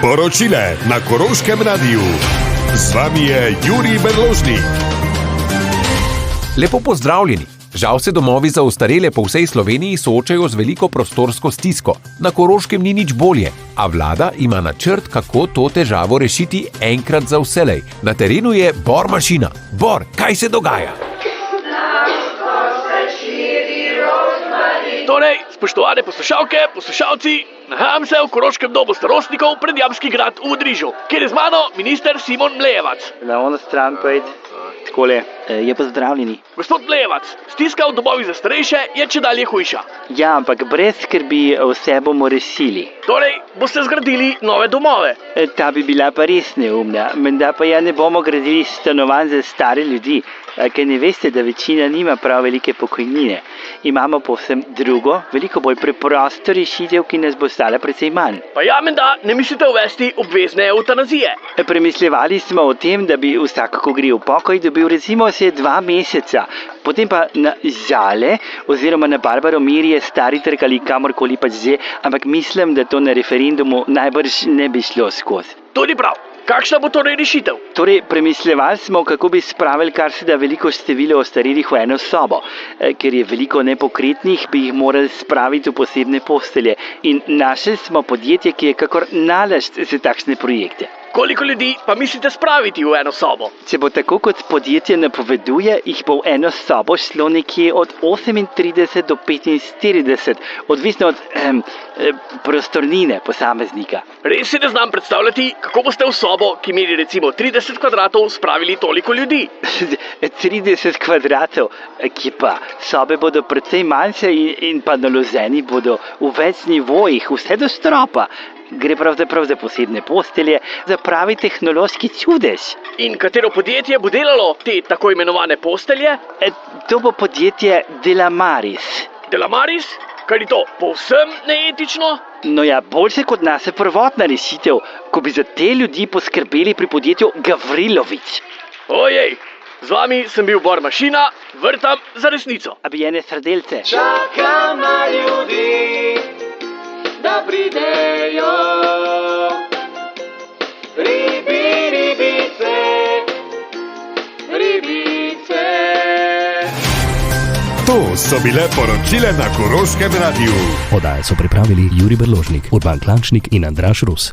Poročile na Koroškem radiju. Z vami je Jurij Berložnik. Lepo pozdravljeni. Žal se domovi za ostarele po vsej Sloveniji soočajo z veliko prostorsko stisko. Na Koroškem ni nič bolje, a vlada ima načrt, kako to težavo rešiti enkrat za vselej. Na terenu je Bor mašina. Bor, kaj se dogaja? Torej, spoštovane poslušalke, poslušalci, nahajam se v Koroškem domu starostnikov pred Jamski grad v Odrižu, kjer je z mano minister Simon Mlejevac. Na ono stran pojdi. Takole, je pozdravljeni. Gospod Mlejevac, stiska v domovih za starejše je čedalje hujša. Ja, ampak brez skrbi, vse bomo rešili. Torej, boste zgradili nove domove. Ta bi bila pa res neumna. Menda pa ne bomo gradili stanovanj za stare ljudi, ker ne veste, da večina nima prav velike pokojnine. Imamo povsem drugo, veliko bolj preprosto rešitev, ki nas bo stala precej manj. Pa ja, menda ne mislite uvesti obvezne evtanazije. Premislevali smo o tem, da bi vsak, ko gre v pokoj, dobil recimo se 2 meseca. Potem pa na Žale oziroma na Barbaro Mirje, Stari Trg ali kamorkoli pač že, ampak mislim, da to na referendumu najbrž ne bi šlo skozi. Tudi prav. Kakšna bo torej rešitev? Torej, premislevali smo, kako bi spravili kar se da veliko število ostarelih v eno sobo. Ker je veliko nepokretnih, bi jih morali spraviti v posebne postelje. In našli smo podjetje, ki je kakor nalašč za takšne projekte. Koliko ljudi pa mislite spraviti v eno sobo? Če bo tako, kot podjetje napoveduje, jih bo v eno sobo šlo nekje od 38 do 45, odvisno od prostornine posameznika. Res si ne znam predstavljati, kako boste v sobo, ki meri recimo 30 kvadratov, spravili toliko ljudi. 30 kvadratov, ki pa sobe bodo precej manjše in pa naloženi bodo v več nivojih, vse do stropa. Gre pravzaprav za posebne postelje, za pravi tehnološki čudež. In katero podjetje bo delalo te tako imenovane postelje? To bo podjetje Delamaris. Delamaris? Kaj je to, povsem neetično? No ja, boljše kot naša prvotna rešitev, ko bi za te ljudi poskrbeli pri podjetju Gavrilović. Ojej, z vami sem bil Bor mašina, vrtam za resnico. A bi ene srdelce? Čakam na ljudi, da pridejo. Ribice, ribice. To so bile poročile na Koroškem radiju. Oddajo so pripravili Jurij Berložnik, Urban Klančnik in Andraž Rus.